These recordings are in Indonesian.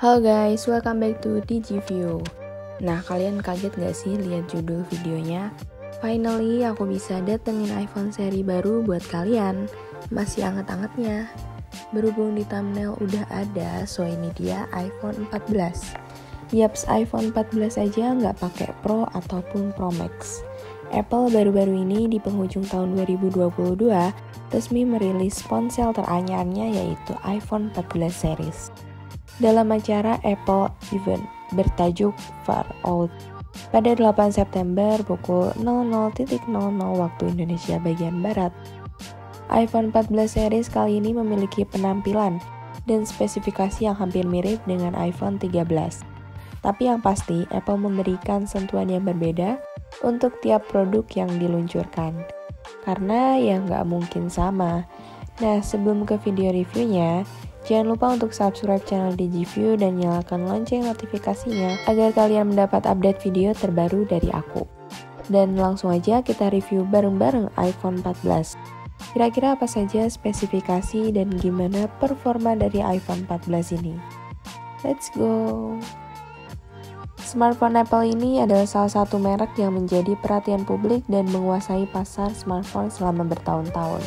Halo guys, welcome back to DigiView. Nah, kalian kaget gak sih lihat judul videonya? Finally, aku bisa datengin iPhone seri baru buat kalian. Masih anget-angetnya. Berhubung di thumbnail udah ada, so ini dia iPhone 14. Yaps, iPhone 14 aja nggak pakai Pro ataupun Pro Max. Apple baru-baru ini di penghujung tahun 2022 resmi merilis ponsel teranyarnya yaitu iPhone 14 series. Dalam acara Apple Event bertajuk Far Out pada 8 September pukul 00.00 waktu Indonesia bagian Barat. iPhone 14 series kali ini memiliki penampilan dan spesifikasi yang hampir mirip dengan iPhone 13. Tapi yang pasti, Apple memberikan sentuhan yang berbeda untuk tiap produk yang diluncurkan. Karena ya nggak mungkin sama. Nah, sebelum ke video reviewnya, jangan lupa untuk subscribe channel DigiView dan nyalakan lonceng notifikasinya agar kalian mendapat update video terbaru dari aku. Dan langsung aja kita review bareng-bareng iPhone 14. Kira-kira apa saja spesifikasi dan gimana performa dari iPhone 14 ini? Let's go! Smartphone Apple ini adalah salah satu merek yang menjadi perhatian publik dan menguasai pasar smartphone selama bertahun-tahun.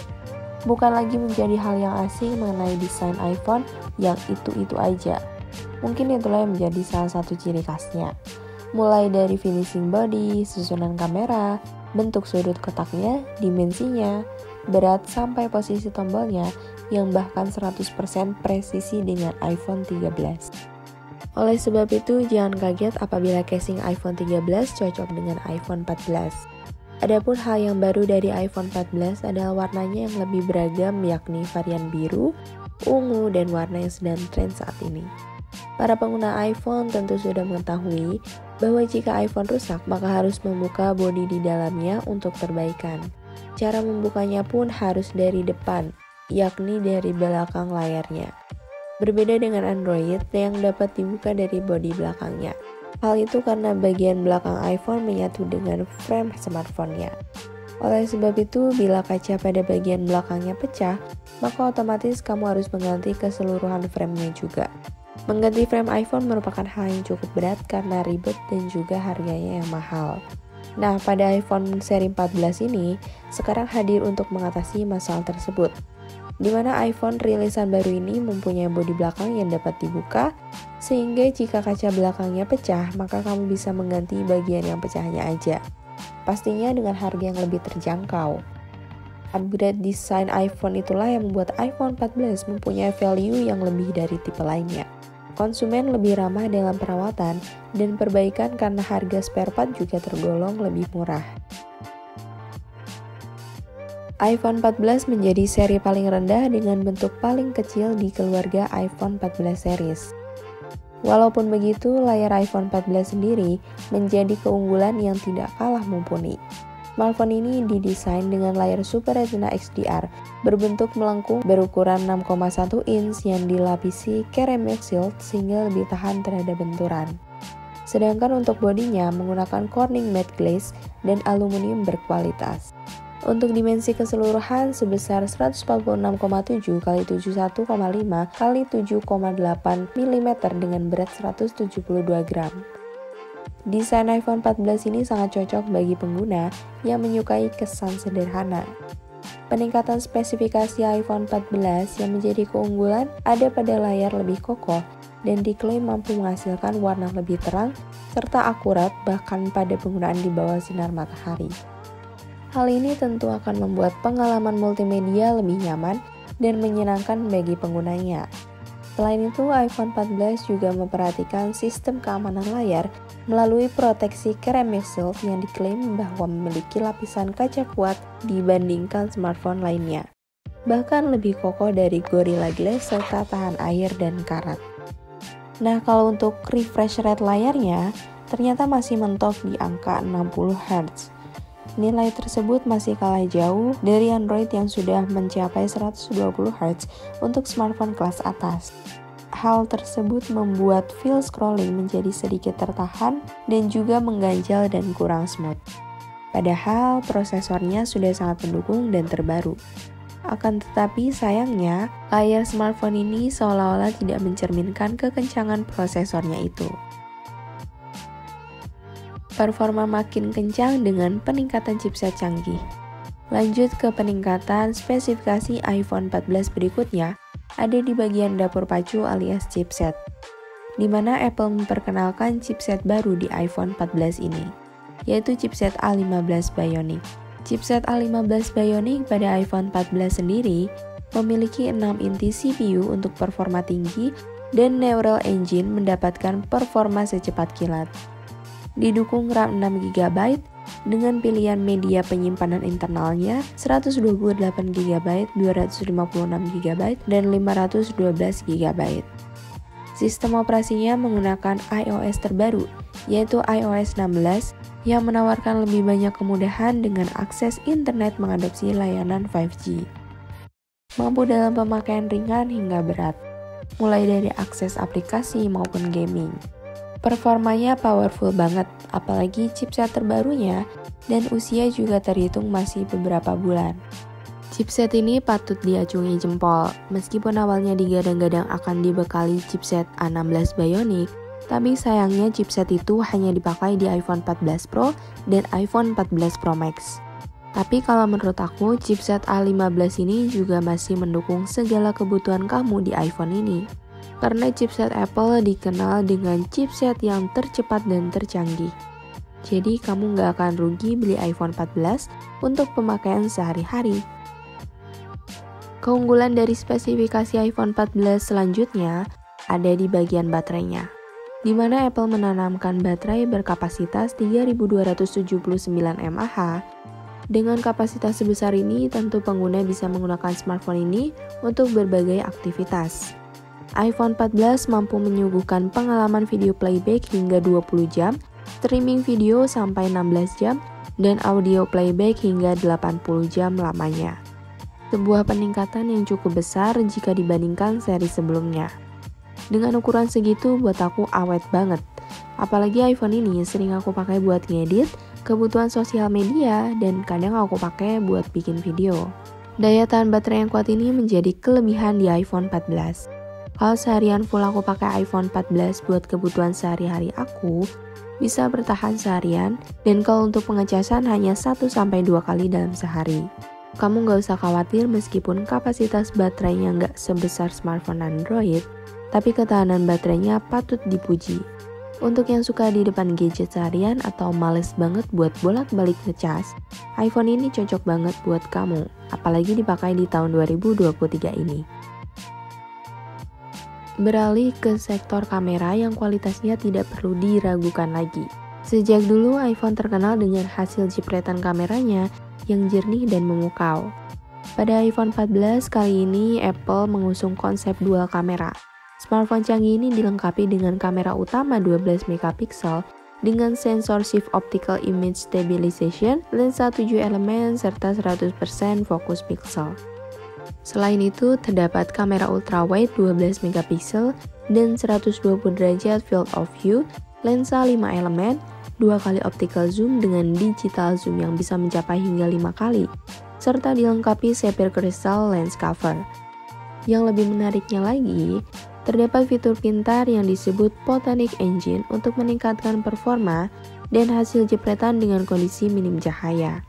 Bukan lagi menjadi hal yang asing mengenai desain iPhone yang itu-itu aja. Mungkin itulah yang menjadi salah satu ciri khasnya. Mulai dari finishing body, susunan kamera, bentuk sudut kotaknya, dimensinya, berat sampai posisi tombolnya yang bahkan 100% presisi dengan iPhone 13. Oleh sebab itu, jangan kaget apabila casing iPhone 13 cocok dengan iPhone 14. Adapun hal yang baru dari iPhone 14 adalah warnanya yang lebih beragam, yakni varian biru, ungu, dan warna yang sedang tren saat ini. Para pengguna iPhone tentu sudah mengetahui bahwa jika iPhone rusak, maka harus membuka bodi di dalamnya untuk perbaikan. Cara membukanya pun harus dari depan, yakni dari belakang layarnya. Berbeda dengan Android yang dapat dibuka dari bodi belakangnya. Hal itu karena bagian belakang iPhone menyatu dengan frame smartphone-nya. Oleh sebab itu, bila kaca pada bagian belakangnya pecah, maka otomatis kamu harus mengganti keseluruhan frame-nya juga. Mengganti frame iPhone merupakan hal yang cukup berat karena ribet dan juga harganya yang mahal. Nah, pada iPhone seri 14 ini, sekarang hadir untuk mengatasi masalah tersebut. Di mana iPhone rilisan baru ini mempunyai bodi belakang yang dapat dibuka, sehingga jika kaca belakangnya pecah, maka kamu bisa mengganti bagian yang pecahnya aja. Pastinya dengan harga yang lebih terjangkau. Upgrade desain iPhone itulah yang membuat iPhone 14 mempunyai value yang lebih dari tipe lainnya. Konsumen lebih ramah dalam perawatan dan perbaikan karena harga spare part juga tergolong lebih murah. iPhone 14 menjadi seri paling rendah dengan bentuk paling kecil di keluarga iPhone 14 series. Walaupun begitu, layar iPhone 14 sendiri menjadi keunggulan yang tidak kalah mumpuni. Smartphone ini didesain dengan layar Super Retina XDR berbentuk melengkung berukuran 6,1 inch yang dilapisi ceramic shield sehingga lebih tahan terhadap benturan. Sedangkan untuk bodinya menggunakan Corning matte glaze dan aluminium berkualitas. Untuk dimensi keseluruhan sebesar 146,7 x 71,5 x 7,8 mm dengan berat 172 gram. Desain iPhone 14 ini sangat cocok bagi pengguna yang menyukai kesan sederhana. Peningkatan spesifikasi iPhone 14 yang menjadi keunggulan ada pada layar lebih kokoh dan diklaim mampu menghasilkan warna lebih terang serta akurat bahkan pada penggunaan di bawah sinar matahari. Hal ini tentu akan membuat pengalaman multimedia lebih nyaman dan menyenangkan bagi penggunanya. Selain itu, iPhone 14 juga memperhatikan sistem keamanan layar melalui proteksi ceramic shield yang diklaim bahwa memiliki lapisan kaca kuat dibandingkan smartphone lainnya. Bahkan lebih kokoh dari Gorilla Glass serta tahan air dan karat. Nah, kalau untuk refresh rate layarnya, ternyata masih mentok di angka 60 Hz. Nilai tersebut masih kalah jauh dari Android yang sudah mencapai 120 Hz untuk smartphone kelas atas. Hal tersebut membuat feel scrolling menjadi sedikit tertahan dan juga mengganjal dan kurang smooth. Padahal prosesornya sudah sangat mendukung dan terbaru. Akan tetapi sayangnya, layar smartphone ini seolah-olah tidak mencerminkan kekencangan prosesornya itu. Performa makin kencang dengan peningkatan chipset canggih. Lanjut ke peningkatan spesifikasi iPhone 14 berikutnya, ada di bagian dapur pacu alias chipset, di mana Apple memperkenalkan chipset baru di iPhone 14 ini, yaitu chipset A15 Bionic. Chipset A15 Bionic pada iPhone 14 sendiri memiliki 6 inti CPU untuk performa tinggi dan Neural Engine mendapatkan performa secepat kilat. Didukung RAM 6GB dengan pilihan media penyimpanan internalnya 128GB, 256GB, dan 512GB. Sistem operasinya menggunakan iOS terbaru, yaitu iOS 16, yang menawarkan lebih banyak kemudahan dengan akses internet mengadopsi layanan 5G. Mampu dalam pemakaian ringan hingga berat, mulai dari akses aplikasi maupun gaming. Performanya powerful banget, apalagi chipset terbarunya, dan usia juga terhitung masih beberapa bulan. Chipset ini patut diacungi jempol, meskipun awalnya digadang-gadang akan dibekali chipset A16 Bionic, tapi sayangnya chipset itu hanya dipakai di iPhone 14 Pro dan iPhone 14 Pro Max. Tapi kalau menurut aku, chipset A15 ini juga masih mendukung segala kebutuhan kamu di iPhone ini. Karena chipset Apple dikenal dengan chipset yang tercepat dan tercanggih. Jadi kamu nggak akan rugi beli iPhone 14 untuk pemakaian sehari-hari. Keunggulan dari spesifikasi iPhone 14 selanjutnya ada di bagian baterainya, di mana Apple menanamkan baterai berkapasitas 3279 mAh. Dengan kapasitas sebesar ini, tentu pengguna bisa menggunakan smartphone ini untuk berbagai aktivitas. iPhone 14 mampu menyuguhkan pengalaman video playback hingga 20 jam, streaming video sampai 16 jam, dan audio playback hingga 80 jam lamanya. Sebuah peningkatan yang cukup besar jika dibandingkan seri sebelumnya. Dengan ukuran segitu buat aku awet banget. Apalagi iPhone ini sering aku pakai buat ngedit, kebutuhan sosial media, dan kadang aku pakai buat bikin video. Daya tahan baterai yang kuat ini menjadi kelebihan di iPhone 14. Kalau seharian full aku pakai iPhone 14 buat kebutuhan sehari-hari aku, bisa bertahan seharian, dan kalau untuk pengecasan hanya 1-2 kali dalam sehari. Kamu nggak usah khawatir meskipun kapasitas baterainya nggak sebesar smartphone Android, tapi ketahanan baterainya patut dipuji. Untuk yang suka di depan gadget seharian atau males banget buat bolak-balik ngecas, iPhone ini cocok banget buat kamu, apalagi dipakai di tahun 2023 ini. Beralih ke sektor kamera yang kualitasnya tidak perlu diragukan lagi. Sejak dulu iPhone terkenal dengan hasil jepretan kameranya yang jernih dan memukau. Pada iPhone 14 kali ini Apple mengusung konsep dual kamera. Smartphone canggih ini dilengkapi dengan kamera utama 12 MP dengan sensor shift optical image stabilization, lensa 7 elemen, serta 100% fokus pixel. Selain itu, terdapat kamera ultrawide 12 MP dan 120 derajat field of view, lensa 5 elemen, 2 kali optical zoom dengan digital zoom yang bisa mencapai hingga 5 kali, serta dilengkapi sapphire crystal lens cover. Yang lebih menariknya lagi, terdapat fitur pintar yang disebut Photonic Engine untuk meningkatkan performa dan hasil jepretan dengan kondisi minim cahaya.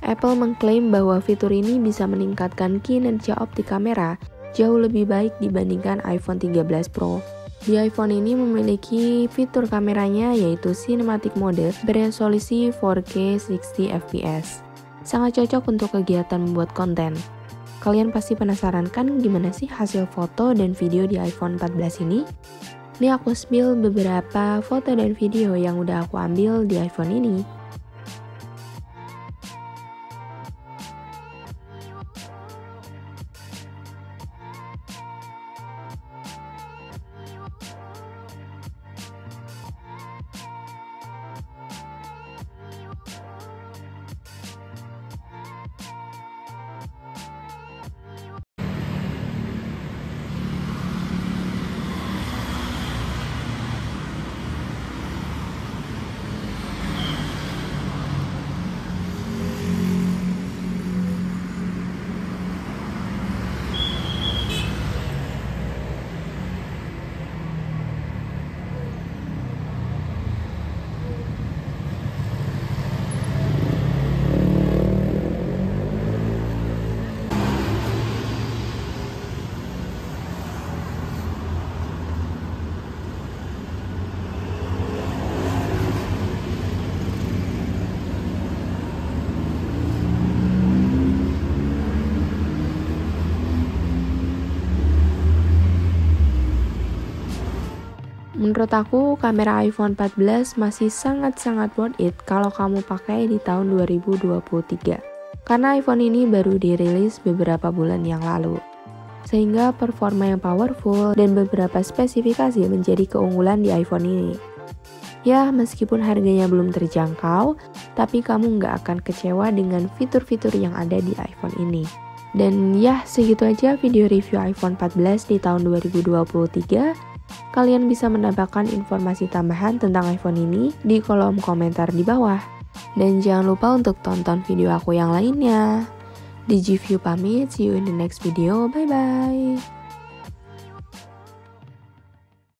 Apple mengklaim bahwa fitur ini bisa meningkatkan kinerja optik kamera jauh lebih baik dibandingkan iPhone 13 Pro. Di iPhone ini memiliki fitur kameranya yaitu Cinematic Mode beresolusi 4K 60fps. Sangat cocok untuk kegiatan membuat konten. Kalian pasti penasaran kan gimana sih hasil foto dan video di iPhone 14 ini? Ini aku spill beberapa foto dan video yang udah aku ambil di iPhone ini. Menurut aku, kamera iPhone 14 masih sangat-sangat worth it kalau kamu pakai di tahun 2023. Karena iPhone ini baru dirilis beberapa bulan yang lalu. Sehingga performa yang powerful dan beberapa spesifikasi menjadi keunggulan di iPhone ini. Ya, meskipun harganya belum terjangkau, tapi kamu nggak akan kecewa dengan fitur-fitur yang ada di iPhone ini. Dan ya, segitu aja video review iPhone 14 di tahun 2023. Kalian bisa mendapatkan informasi tambahan tentang iPhone ini di kolom komentar di bawah. Dan jangan lupa untuk tonton video aku yang lainnya. DigiView pamit, see you in the next video, bye-bye.